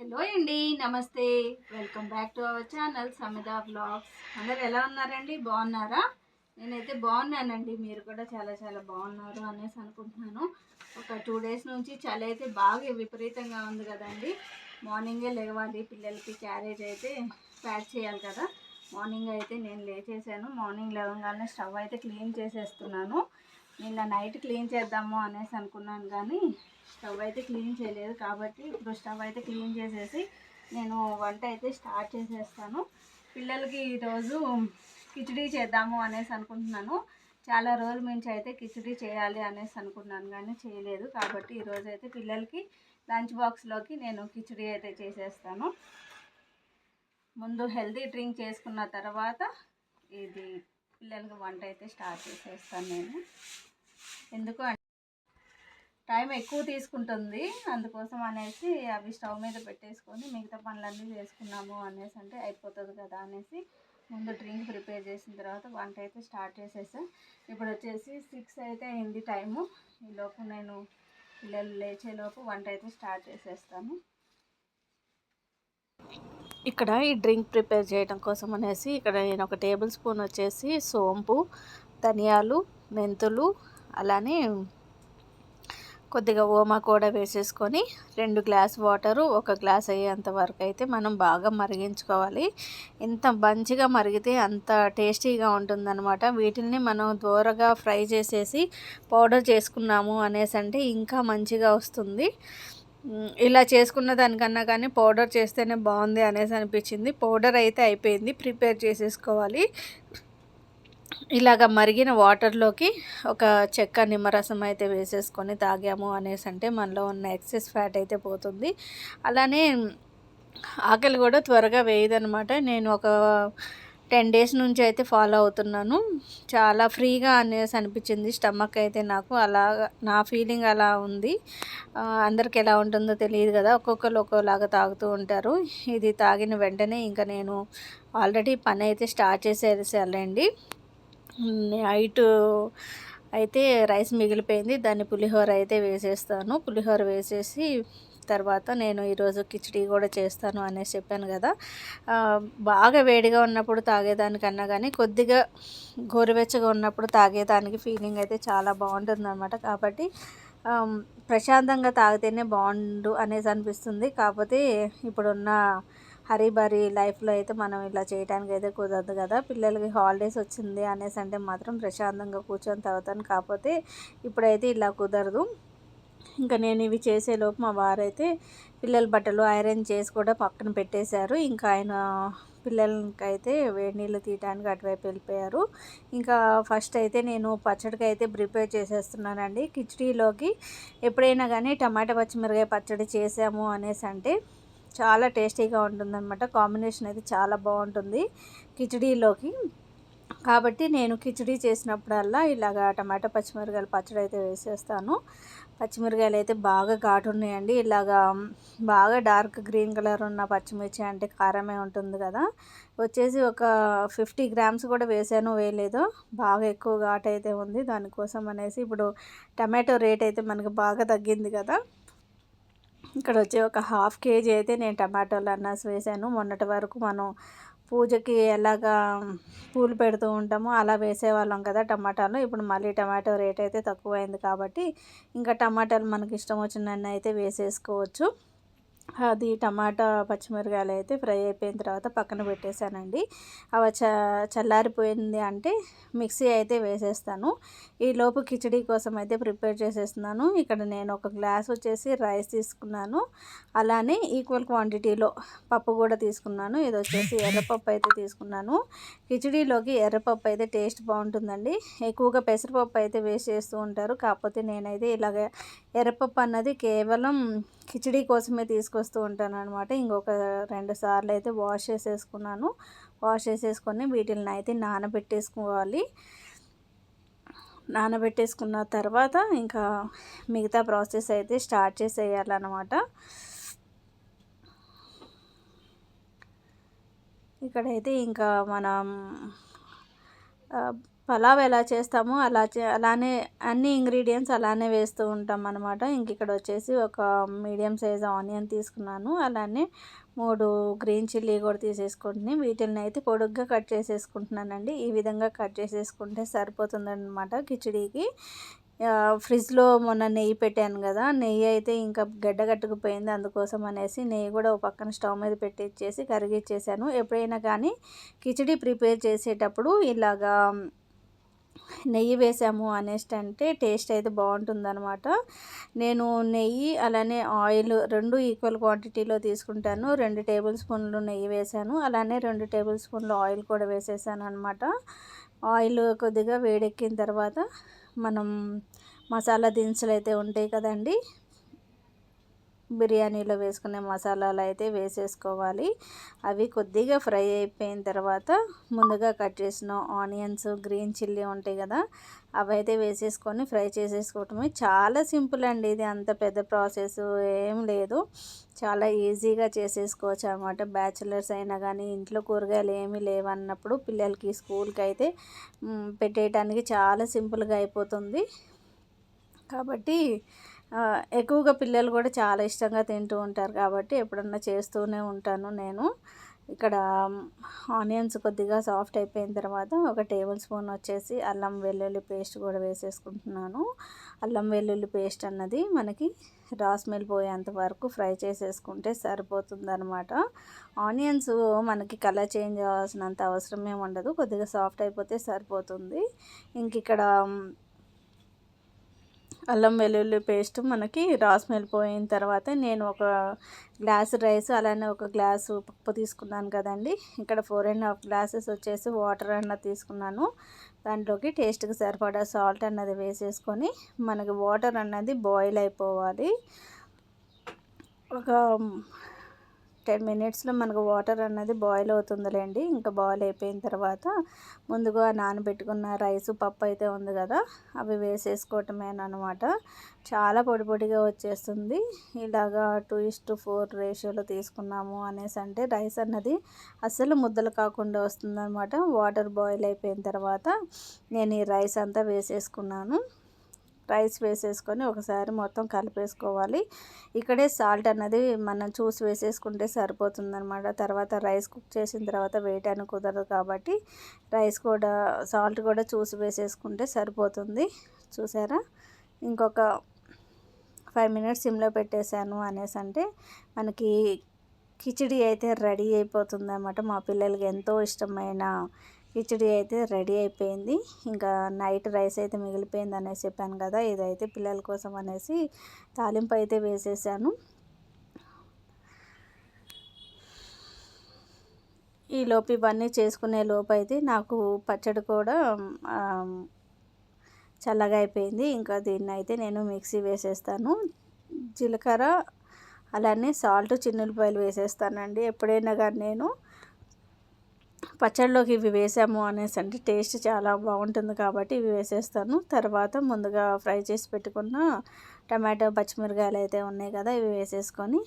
Hello అండి, నమస్తే. Welcome back to our channel Samitha vlogs. అందరు ఎలా ఉన్నారండి? బాగున్నారా? నేనైతే బాగున్నానండి. మీరు కూడా చాలా చాలా బాగున్నారు అనేసి అనుకుంటున్నాను. ఒక 2 డేస్ నుంచి చలి అయితే బాగా విపరీతంగా ఉంది కదండి. మార్నింగే లేవాలి, పిల్లలకి క్యారేజ్ అయితే ప్యాక్ చేయాలి కదా. మార్నింగ్ అయితే నేను లేచేసాను. మార్నింగ్ లేవగానే స్టవ్ అయితే క్లీన్ చేసేస్తున్నాను. నిన్న నైట్ క్లీన్ చేద్దాము అనేసి అనుకున్నాను, కానీ స్టవ్ అయితే క్లీన్ చేయలేదు. కాబట్టి ఇప్పుడు స్టవ్ అయితే క్లీన్ చేసేసి నేను వంట అయితే స్టార్ట్ చేసేస్తాను. పిల్లలకి ఈరోజు కిచిడీ చేద్దాము అనేసి అనుకుంటున్నాను. చాలా రోజుల నుంచి అయితే కిచిడీ చేయాలి అనేసి అనుకున్నాను, కానీ చేయలేదు. కాబట్టి ఈరోజు అయితే పిల్లలకి లంచ్ బాక్స్లోకి నేను కిచిడీ అయితే చేసేస్తాను. ముందు హెల్తీ డ్రింక్ చేసుకున్న తర్వాత ఇది పిల్లలకి వంట అయితే స్టార్ట్ చేసేస్తాను నేను. ఎందుకు టైం ఎక్కువ తీసుకుంటుంది, అందుకోసం అనేసి అవి స్టవ్ మీద పెట్టేసుకొని మిగతా పనులన్నీ చేసుకున్నాము అనేసి అంటే అయిపోతుంది కదా అనేసి ముందు డ్రింక్ ప్రిపేర్ చేసిన తర్వాత వంట అయితే స్టార్ట్ చేసేసాం. ఇప్పుడు వచ్చేసి 6 అయితే అయింది టైము. ఈలోపు నేను పిల్లలు లేచేలోపు వంట అయితే స్టార్ట్ చేసేస్తాను. ఇక్కడ ఈ డ్రింక్ ప్రిపేర్ చేయడం కోసం అనేసి ఇక్కడ నేను ఒక టేబుల్ స్పూన్ వచ్చేసి సోంపు, ధనియాలు, మెంతులు, అలానే కొద్దిగా ఓమా కూడా వేసేసుకొని 2 గ్లాస్ వాటరు 1 గ్లాస్ అయ్యేంత వరకు అయితే మనం బాగా మరిగించుకోవాలి. ఎంత మంచిగా మరిగితే అంత టేస్టీగా ఉంటుందన్నమాట. వీటిని మనం దూరగా ఫ్రై చేసేసి పౌడర్ చేసుకున్నాము అనేసి అంటే ఇంకా మంచిగా వస్తుంది. ఇలా చేసుకున్న దానికన్నా కానీ పౌడర్ చేస్తేనే బాగుంది అనేసి అనిపించింది. పౌడర్ అయితే అయిపోయింది, ప్రిపేర్ చేసేసుకోవాలి. ఇలాగ మరిగిన వాటర్లోకి ఒక చెక్క నిమ్మరసం అయితే వేసేసుకొని తాగాము అనేసి అంటే మనలో ఉన్న ఎక్సెస్ ఫ్యాట్ అయితే పోతుంది. అలానే ఆకలి కూడా త్వరగా వేయదనమాట. నేను ఒక 10 డేస్ నుంచి అయితే ఫాలో అవుతున్నాను. చాలా ఫ్రీగా అనేసి అనిపించింది స్టమక్ అయితే నాకు. అలా నా ఫీలింగ్ అలా ఉంది. అందరికి ఎలా ఉంటుందో తెలియదు కదా, ఒక్కొక్కరు ఒక్కోలాగా తాగుతూ ఉంటారు. ఇది తాగిన వెంటనే ఇంకా నేను ఆల్రెడీ పని అయితే స్టార్ట్ చేసేసాలండి. నైట్ అయితే రైస్ మిగిలిపోయింది, దాన్ని పులిహోర అయితే వేసేస్తాను. పులిహోర వేసేసి తర్వాత నేను ఈరోజు కిచిడీ కూడా చేస్తాను అనేసి చెప్పాను కదా. బాగా వేడిగా ఉన్నప్పుడు తాగేదానికన్నా కానీ కొద్దిగా గోరువెచ్చగా ఉన్నప్పుడు తాగేదానికి ఫీలింగ్ అయితే చాలా బాగుంటుందన్నమాట. కాబట్టి ప్రశాంతంగా తాగితేనే బాగుండు అనేసి అనిపిస్తుంది. కాకపోతే ఇప్పుడున్న హరీబరీ లైఫ్లో అయితే మనం ఇలా చేయడానికి అయితే కుదరదు కదా. పిల్లలకి హాలిడేస్ వచ్చింది అనేసి అంటే మాత్రం ప్రశాంతంగా కూర్చొని తాగుతాను. కాకపోతే ఇప్పుడైతే ఇలా కుదరదు. ఇంకా నేను ఇవి చేసేలోపు మా వారైతే పిల్లల బట్టలు ఐరన్ చేసి కూడా పక్కన పెట్టేశారు. ఇంకా ఆయన పిల్లలకైతే వేడి నీళ్ళు తీయడానికి అటువైపు వెళ్ళిపోయారు. ఇంకా ఫస్ట్ అయితే నేను పచ్చడికి అయితే ప్రిపేర్ చేసేస్తున్నానండి. కిచిడీలోకి ఎప్పుడైనా కానీ టమాటా పచ్చిమిరకాయ పచ్చడి చేసాము అనేసి అంటే చాలా టేస్టీగా ఉంటుందన్నమాట. కాంబినేషన్ అయితే చాలా బాగుంటుంది కిచిడీలోకి. కాబట్టి నేను కిచిడీ చేసినప్పుడల్లా ఇలాగా టమాటా పచ్చిమిరకాయల పచ్చడి అయితే వేసేస్తాను. పచ్చిమిరకాయలు అయితే బాగా ఘాటు ఉన్నాయండి. ఇలాగా బాగా డార్క్ గ్రీన్ కలర్ ఉన్న పచ్చిమిర్చి అంటే కారమే ఉంటుంది కదా. వచ్చేసి ఒక 50 గ్రామ్స్ కూడా వేసాను, వేయలేదు. బాగా ఎక్కువ ఘాటు అయితే ఉంది. దానికోసం అనేసి ఇప్పుడు టమాటో రేట్ అయితే మనకు బాగా తగ్గింది కదా. ఇక్కడ వచ్చి ఒక 1/2 కేజీ అయితే నేను టమాటోలు అన్నాసి వేసాను. మొన్నటి వరకు మనం పూజకి ఎలాగా పూలు పెడుతూ ఉంటామో అలా వేసేవాళ్ళం కదా టమాటాలు. ఇప్పుడు మళ్ళీ టమాటో రేట్ అయితే తక్కువైంది కాబట్టి ఇంకా టమాటాలు మనకి ఇష్టం వచ్చినన్ని అయితే వేసేసుకోవచ్చు. అది టమాటా పచ్చిమిరకాయలు అయితే ఫ్రై అయిపోయిన తర్వాత పక్కన పెట్టేశానండి. అవి చల్లారిపోయింది అంటే మిక్సీ అయితే వేసేస్తాను. ఈలోపు కిచిడీ కోసం అయితే ప్రిపేర్ చేసేస్తున్నాను. ఇక్కడ నేను ఒక గ్లాస్ వచ్చేసి రైస్ తీసుకున్నాను. అలానే ఈక్వల్ క్వాంటిటీలో పప్పు కూడా తీసుకున్నాను. ఇది వచ్చేసి ఎర్రపప్పు అయితే తీసుకున్నాను. కిచిడీలోకి ఎర్రపప్పు అయితే టేస్ట్ బాగుంటుందండి. ఎక్కువగా పెసరపప్పు అయితే వేస్ట్ చేస్తూ ఉంటారు. కాకపోతే నేనైతే ఇలాగ ఎర్రపప్పు అన్నది కేవలం కిచిడీ కోసమే తీసుకొస్తూ ఉంటాను అనమాట. ఇంకొక 2 సార్లు అయితే వాష్ చేసేసుకున్నాను. వాష్ చేసేసుకొని వీటిని అయితే నానబెట్టేసుకోవాలి. నానబెట్టేసుకున్న తర్వాత ఇంకా మిగతా ప్రాసెస్ అయితే స్టార్ట్ చేసేయాలన్నమాట. ఇక్కడైతే ఇంకా మనం పలావ్ ఎలా చేస్తామో అలానే అన్ని ఇంగ్రీడియంట్స్ అలానే వేస్తూ ఉంటాం అనమాట. ఇంక ఇక్కడ వచ్చేసి ఒక మీడియం సైజ్ ఆనియన్ తీసుకున్నాను. అలానే 3 గ్రీన్ చిల్లీ కూడా తీసేసుకొని వీటిని అయితే పొడుగ్గా కట్ చేసేసుకుంటున్నానండి. ఈ విధంగా కట్ చేసేసుకుంటే సరిపోతుందన్నమాట కిచిడీకి. ఫ్రిడ్జ్లో మొన్న నెయ్యి పెట్టాను కదా, నెయ్యి అయితే ఇంకా గడ్డ కట్టుకుపోయింది. అందుకోసం అనేసి నెయ్యి కూడా ఒక పక్కన స్టవ్ మీద పెట్టిచ్చేసి కరిగిచ్చేసాను. ఎప్పుడైనా కానీ కిచిడీ ప్రిపేర్ చేసేటప్పుడు ఇలాగా నెయ్యి వేసాము అనేసి అంటే టేస్ట్ అయితే బాగుంటుందన్నమాట. నేను నెయ్యి అలానే ఆయిల్ 2 ఈక్వల్ క్వాంటిటీలో తీసుకుంటాను. 2 టేబుల్ స్పూన్లు నెయ్యి వేసాను. అలానే 2 టేబుల్ స్పూన్లు ఆయిల్ కూడా వేసేసాను అనమాట. ఆయిల్ కొద్దిగా వేడెక్కిన తర్వాత మనం మసాలా దినుసులు అయితే ఉంటాయి కదండి, బిర్యానీలో వేసుకునే మసాలాలు అయితే వేసేసుకోవాలి. అవి కొద్దిగా ఫ్రై అయిపోయిన తర్వాత ముందుగా కట్ చేసిన ఆనియన్స్, గ్రీన్ చిల్లీ ఉంటాయి కదా, అవి అయితే వేసేసుకొని ఫ్రై చేసేసుకోవటమే. చాలా సింపుల్ అండి ఇది, అంత పెద్ద ప్రాసెస్ ఏం లేదు. చాలా ఈజీగా చేసేసుకోవచ్చు అనమాట. బ్యాచిలర్స్ అయినా కానీ ఇంట్లో కూరగాయలు ఏమీ లేవన్నప్పుడు పిల్లలకి స్కూల్కి అయితే పెట్టేయటానికి చాలా సింపుల్గా అయిపోతుంది. కాబట్టి ఎక్కువగా పిల్లలు కూడా చాలా ఇష్టంగా తింటూ ఉంటారు కాబట్టి ఎప్పుడన్నా చేస్తూనే ఉంటాను నేను. ఇక్కడ ఆనియన్స్ కొద్దిగా సాఫ్ట్ అయిపోయిన తర్వాత ఒక టేబుల్ స్పూన్ వచ్చేసి అల్లం వెల్లుల్లి పేస్ట్ కూడా వేసేసుకుంటున్నాను. అల్లం వెల్లుల్లి పేస్ట్ అన్నది మనకి రా స్మెల్ పోయేంత వరకు ఫ్రై చేసేసుకుంటే సరిపోతుందన్నమాట. ఆనియన్స్ మనకి కలర్ చేంజ్ అవ్వాల్సినంత అవసరం ఏమి ఉండదు, కొద్దిగా సాఫ్ట్ అయిపోతే సరిపోతుంది. ఇంక ఇక్కడ అల్లం వెల్లుల్లి పేస్ట్ మనకి రా స్మెల్ పోయిన తర్వాత నేను ఒక గ్లాసు రైస్ అలానే ఒక గ్లాసు పప్పు తీసుకున్నాను కదండి. ఇక్కడ 4.5 గ్లాసెస్ వచ్చేసి వాటర్ అన్నది తీసుకున్నాను. దాంట్లోకి టేస్ట్కి సరిపడా సాల్ట్ అన్నది వేసేసుకొని మనకి వాటర్ అన్నది బాయిల్ అయిపోవాలి. ఒక 10 మినిట్స్లో మనకు వాటర్ అన్నది బాయిల్ అవుతుందిలేండి. ఇంకా బాయిల్ అయిపోయిన తర్వాత ముందుగా నానబెట్టుకున్న రైసు పప్పు అయితే ఉంది కదా, అవి వేసేసుకోవటమేనమాట. చాలా పొడి పొడిగా వచ్చేస్తుంది. ఇలాగా 2:4 రేషియోలో తీసుకున్నాము అనేసి అంటే రైస్ అన్నది అస్సలు ముద్దలు కాకుండా వస్తుందన్నమాట. వాటర్ బాయిల్ అయిపోయిన తర్వాత నేను ఈ రైస్ అంతా వేసేసుకున్నాను. రైస్ వేసేసుకొని ఒకసారి మొత్తం కలిపేసుకోవాలి. ఇక్కడే సాల్ట్ అన్నది మనం చూసి వేసేసుకుంటే సరిపోతుందన్నమాట. తర్వాత రైస్ కుక్ చేసిన తర్వాత వేయటానికి కుదరదు కాబట్టి రైస్ కూడా సాల్ట్ కూడా చూసి వేసేసుకుంటే సరిపోతుంది. చూసారా, ఇంకొక 5 మినిట్స్ సిమ్లో పెట్టేశాను అనేసి అంటే మనకి కిచిడి అయితే రెడీ అయిపోతుంది అన్నమాట. మా పిల్లలకి ఎంతో ఇష్టమైన కిచిడి అయితే రెడీ అయిపోయింది. ఇంకా నైట్ రైస్ అయితే మిగిలిపోయింది అనేసి చెప్పాను కదా, ఇదైతే పిల్లల కోసం అనేసి తాలింపు అయితే వేసేసాను. ఈ లోపు ఇవన్నీ చేసుకునే లోపు అయితే నాకు పచ్చడి కూడా చల్లగా అయిపోయింది. ఇంకా దీన్ని అయితే నేను మిక్సీ వేసేస్తాను. జీలకర్ర అలానే సాల్ట్, చిన్నులపాయలు వేసేస్తానండి. ఎప్పుడైనా కానీ నేను పచ్చడిలోకి ఇవి వేసాము అనేసి అంటే టేస్ట్ చాలా బాగుంటుంది కాబట్టి ఇవి వేసేస్తాను. తర్వాత ముందుగా ఫ్రై చేసి పెట్టుకున్న టమాటో, పచ్చిమిరకాయలు అయితే ఉన్నాయి కదా, ఇవి వేసేసుకొని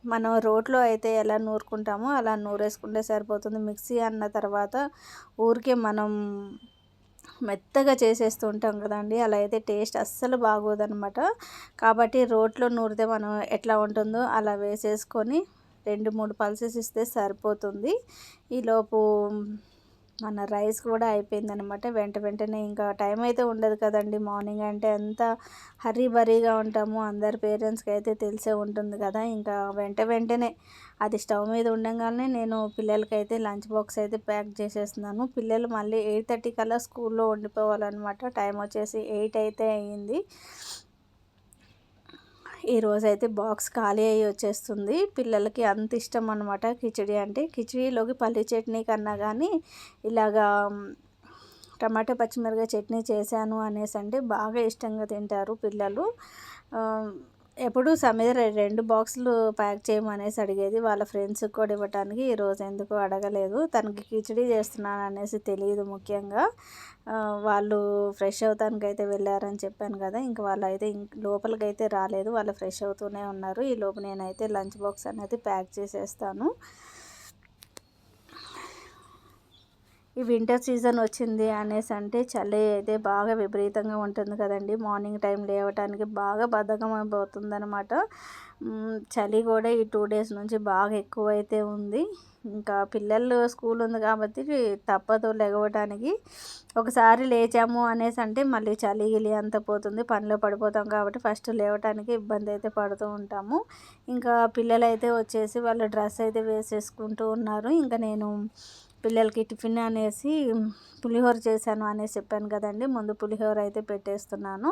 మనం రోట్లో అయితే ఎలా నూరుకుంటామో అలా నూరేసుకుంటే సరిపోతుంది. మిక్సీ అన్న తర్వాత ఊరికే మనం మెత్తగా చేసేస్తూ ఉంటాం కదండి, అలా అయితే టేస్ట్ అస్సలు బాగోదన్నమాట. కాబట్టి రోట్లో నూరితే మనం ఎట్లా ఉంటుందో అలా వేసేసుకొని 2-3 పల్సెస్ ఇస్తే సరిపోతుంది. ఈలోపు మన రైస్ కూడా అయిపోయిందనమాట. వెంటనే ఇంకా టైం అయితే ఉండదు కదండి. మార్నింగ్ అంటే అంత హరీ బరీగా ఉంటాము. అందరి పేరెంట్స్కి అయితే తెలిసే ఉంటుంది కదా. ఇంకా వెంటనే అది స్టవ్ మీద ఉండగానే నేను పిల్లలకైతే లంచ్ బాక్స్ అయితే ప్యాక్ చేసేస్తున్నాను. పిల్లలు మళ్ళీ 8:30 కల్లా స్కూల్లో ఉండిపోవాలన్నమాట. టైం వచ్చేసి 8 అయితే అయ్యింది. ఈరోజైతే బాక్స్ ఖాళీ అయ్యి వచ్చేస్తుంది. పిల్లలకి అంత ఇష్టం అనమాట కిచిడి అంటే. కిచిడీలోకి పల్లి చట్నీ కన్నా కానీ ఇలాగా టమాటో పచ్చిమిరపకాయ చట్నీ చేశాను అనేసి అంటే బాగా ఇష్టంగా తింటారు పిల్లలు. ఎప్పుడు సమీర 2 బాక్సులు ప్యాక్ చేయమనేసి అడిగేది. వాళ్ళ ఫ్రెండ్స్కి కూడా ఇవ్వటానికి ఈరోజు ఎందుకు అడగలేదు. తనకి కిచిడి చేస్తున్నాను అనేసి తెలియదు ముఖ్యంగా. వాళ్ళు ఫ్రెష్ అవటానికి అయితే వెళ్ళారని చెప్పాను కదా, ఇంక వాళ్ళు అయితే లోపలికైతే రాలేదు, వాళ్ళు ఫ్రెష్ అవుతూనే ఉన్నారు. ఈ లోపు నేనైతే లంచ్ బాక్స్ అనేది ప్యాక్ చేసేస్తాను. ఈ వింటర్ సీజన్ వచ్చింది అనేసి అంటే చలి అయితే బాగా విపరీతంగా ఉంటుంది కదండి. మార్నింగ్ టైం లేవటానికి బాగా బద్ధకం అయిపోతుంది అనమాట. చలి కూడా ఈ 2 డేస్ నుంచి బాగా ఎక్కువైతే ఉంది. ఇంకా పిల్లలు స్కూల్ ఉంది కాబట్టి తప్పదు లెగవటానికి. ఒకసారి లేచాము అనేసి అంటే మళ్ళీ చలి గిలి అంతా పోతుంది, పనిలో పడిపోతాం కాబట్టి ఫస్ట్ లేవటానికి ఇబ్బంది అయితే పడుతూ ఉంటాము. ఇంకా పిల్లలైతే వచ్చేసి వాళ్ళ డ్రెస్ అయితే వేసేసుకుంటూ ఉన్నారు. ఇంకా నేను పిల్లలకి టిఫిన్ అనేసి పులిహోర చేశాను అనేసి చెప్పాను కదండి. ముందు పులిహోర అయితే పెట్టేస్తున్నాను.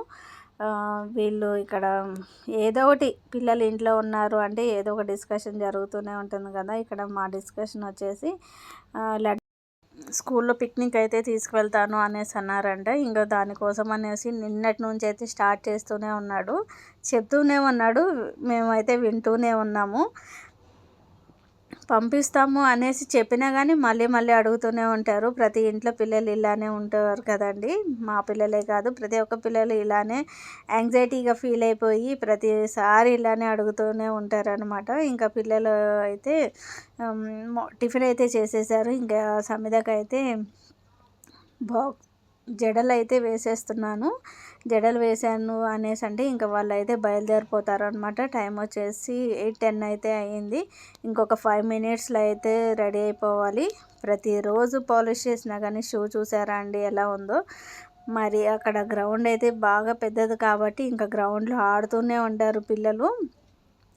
వీళ్ళు ఇక్కడ ఏదో ఒకటి పిల్లలు ఇంట్లో ఉన్నారు అంటే ఏదో ఒక డిస్కషన్ జరుగుతూనే ఉంటుంది కదా. ఇక్కడ మా డిస్కషన్ వచ్చేసి స్కూల్లో పిక్నిక్ అయితే తీసుకువెళ్తాను అనేసి అన్నారంట. ఇంకా దానికోసం అనేసి నిన్నటి నుంచి అయితే స్టార్ట్ చేస్తూనే ఉన్నాడు, చెప్తూనే ఉన్నాడు, మేమైతే వింటూనే ఉన్నాము. పంపిస్తాము అనేసి చెప్పినా కానీ మళ్ళీ మళ్ళీ అడుగుతూనే ఉంటారు. ప్రతి ఇంట్లో పిల్లలు ఇలానే ఉంటారు కదండి. మా పిల్లలే కాదు, ప్రతి ఒక్క పిల్లలు ఇలానే యాంగ్జైటీగా ఫీల్ అయిపోయి ప్రతిసారి ఇలానే అడుగుతూనే ఉంటారనమాట. ఇంకా పిల్లలు అయితే టిఫిన్ అయితే చేసేసారు. ఇంకా సమిదకైతే జడలు అయితే వేసేస్తున్నాను. జడలు వేసాను అనేసి అంటే ఇంకా వాళ్ళు అయితే బయలుదేరిపోతారు అనమాట. టైం వచ్చేసి 8:10 అయితే అయ్యింది. ఇంకొక 5 మినిట్స్లో అయితే రెడీ అయిపోవాలి. ప్రతిరోజు పాలిష్ చేసినా కానీ షూ చూసారా అండి ఎలా ఉందో. మరి అక్కడ గ్రౌండ్ అయితే బాగా పెద్దది కాబట్టి ఇంకా గ్రౌండ్లో ఆడుతూనే ఉంటారు పిల్లలు.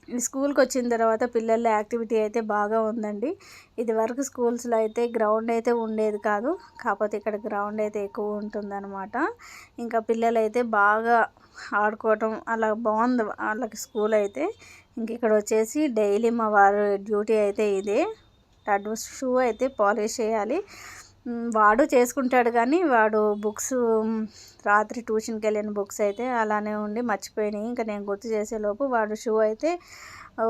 స్కూల్కి వచ్చిన తర్వాత పిల్లల యాక్టివిటీ అయితే బాగా ఉందండి. ఇది వరకు స్కూల్స్లో అయితే గ్రౌండ్ అయితే ఉండేది కాదు, కాకపోతే ఇక్కడ గ్రౌండ్ అయితే ఎక్కువ ఉంటుందన్నమాట. ఇంకా పిల్లలు అయితే బాగా ఆడుకోవటం అలా బాగుంది వాళ్ళకి స్కూల్ అయితే. ఇంక ఇక్కడ వచ్చేసి డైలీ మా వారు డ్యూటీ అయితే ఇదే. షూ అయితే పాలిష్ చేయాలి. వాడు చేసుకుంటాడు కానీ వాడు బుక్స్ రాత్రి ట్యూషన్కి వెళ్ళిన బుక్స్ అయితే అలానే ఉండి మర్చిపోయినాయి. ఇంకా నేను గుర్తు చేసేలోపు వాడు షూ అయితే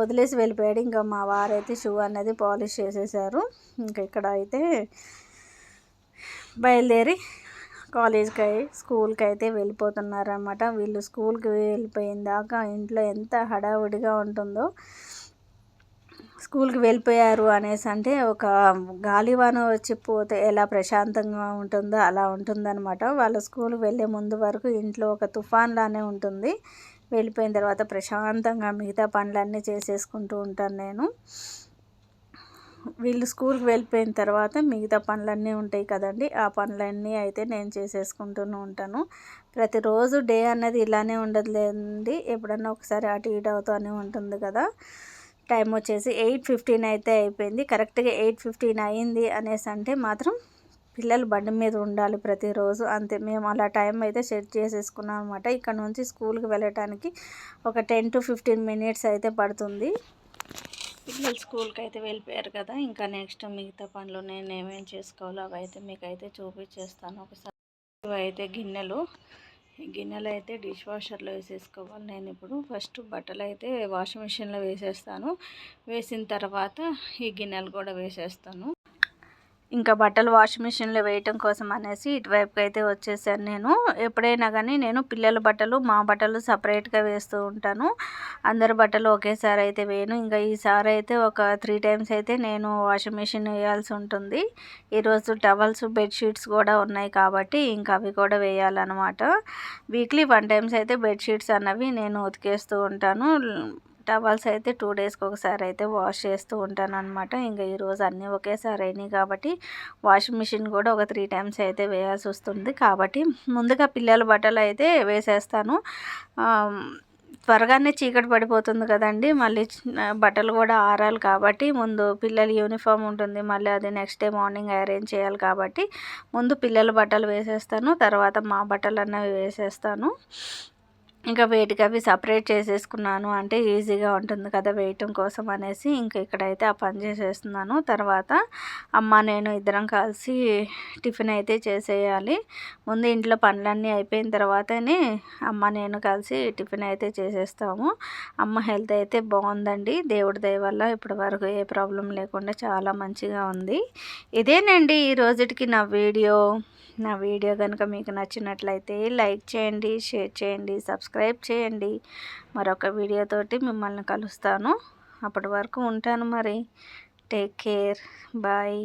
వదిలేసి వెళ్ళిపోయాడు. ఇంకా మా వారైతే షూ అనేది పాలిష్ చేసేసారు. ఇంకా ఇక్కడ అయితే బయలుదేరి స్కూల్కి అయితే వెళ్ళిపోతున్నారన్నమాట. వీళ్ళు స్కూల్కి వెళ్ళిపోయిన దాకా ఇంట్లో ఎంత హడావుడిగా ఉంటుందో. స్కూల్కి వెళ్ళిపోయారు అనేసి అంటే ఒక గాలివాన వచ్చి పోతే ఎలా ప్రశాంతంగా ఉంటుందో అలా ఉంటుందన్నమాట. వాళ్ళ స్కూల్కి వెళ్ళే ముందు వరకు ఇంట్లో ఒక తుఫాన్లానే ఉంటుంది. వెళ్ళిపోయిన తర్వాత ప్రశాంతంగా మిగతా పనులన్నీ చేసేసుకుంటూ ఉంటాను నేను. వీళ్ళు స్కూల్కి వెళ్ళిపోయిన తర్వాత మిగతా పనులన్నీ ఉంటాయి కదండి, ఆ పనులన్నీ అయితే నేను చేసేసుకుంటూ ఉంటాను. ప్రతిరోజు డే అన్నది ఇలానే ఉండదులేండి, ఎప్పుడన్నా ఒకసారి అటు ఇటు అవుతూనే ఉంటుంది కదా. టైం వచ్చేసి 8:15 అయితే అయిపోయింది. కరెక్ట్గా 8:15 అయింది అనేసి అంటే మాత్రం పిల్లలు బండి మీద ఉండాలి ప్రతిరోజు, అంతే. మేము అలా టైం అయితే సెట్ చేసేసుకున్నాం అనమాట. ఇక్కడ నుంచి స్కూల్కి వెళ్ళటానికి ఒక 10 to 15 మినిట్స్ అయితే పడుతుంది. పిల్లలు స్కూల్కి అయితే వెళ్ళిపోయారు కదా. ఇంకా నెక్స్ట్ మిగతా పనులు నేను ఏమేమి చేసుకోవాలో అవి అయితే మీకు అయితే చూపించేస్తాను ఒకసారి. ఇవైతే గిన్నెలు అయితే డిష్ వాషర్లో వేసేసుకోవాలి. నేను ఇప్పుడు ఫస్ట్ బట్టలు అయితే వాషింగ్ మిషన్లో వేసేస్తాను. వేసిన తర్వాత ఈ గిన్నెలు కూడా వేసేస్తాను. ఇంకా బట్టలు వాషింగ్ మిషన్లో వేయటం కోసం అనేసి ఇటువైపుకి అయితే వచ్చేసాను నేను. ఎప్పుడైనా కానీ నేను పిల్లల బట్టలు మా బట్టలు సపరేట్గా వేస్తూ ఉంటాను. అందరి బట్టలు ఒకేసారి అయితే వేయను. ఇంకా ఈసారి అయితే ఒక 3 times అయితే నేను వాషింగ్ మిషన్ వేయాల్సి ఉంటుంది. ఈరోజు టవల్స్ బెడ్షీట్స్ కూడా ఉన్నాయి కాబట్టి ఇంకా అవి కూడా వేయాలన్నమాట. వీక్లీ 1 times అయితే బెడ్షీట్స్ అన్నవి నేను ఉతికేస్తూ ఉంటాను. టవల్స్ అయితే 2 daysకి ఒకసారి అయితే వాష్ చేస్తూ ఉంటాను అనమాట. ఇంకా ఈరోజు అన్నీ ఒకేసారి అయినాయి కాబట్టి వాషింగ్ మిషన్ కూడా ఒక 3 times అయితే వేయాల్సి వస్తుంది. కాబట్టి ముందుగా పిల్లల బట్టలు అయితే వేసేస్తాను. త్వరగానే చీకటి పడిపోతుంది కదండి, మళ్ళీ బట్టలు కూడా ఆరాలి కాబట్టి ముందు పిల్లల యూనిఫామ్ ఉంటుంది, మళ్ళీ అది నెక్స్ట్ డే మార్నింగ్ అరేంజ్ చేయాలి కాబట్టి ముందు పిల్లల బట్టలు వేసేస్తాను, తర్వాత మా బట్టలు అన్నవి వేసేస్తాను. ఇంకా వేటికి అవి సపరేట్ చేసేసుకున్నాను అంటే ఈజీగా ఉంటుంది కదా వేయటం కోసం అనేసి ఇంకా ఇక్కడైతే ఆ పని చేసేస్తున్నాను. తర్వాత అమ్మ నేను ఇద్దరం కలిసి టిఫిన్ అయితే చేసేయాలి. ముందు ఇంట్లో పనులన్నీ అయిపోయిన తర్వాతనే అమ్మ నేను కలిసి టిఫిన్ అయితే చేసేస్తాము. అమ్మ హెల్త్ అయితే బాగుందండి, దేవుడి దయ వల్ల ఇప్పటి వరకు ఏ ప్రాబ్లం లేకుండా చాలా మంచిగా ఉంది. ఇదేనండి ఈ రోజుకి నా వీడియో కనుక మీకు నచ్చినట్లయితే లైక్ చేయండి, షేర్ చేయండి, సబ్స్క్రైబ్ చేయండి. మరొక వీడియోతోటి మిమ్మల్ని కలుస్తాను. అప్పటి వరకు ఉంటాను మరి. Take care, bye.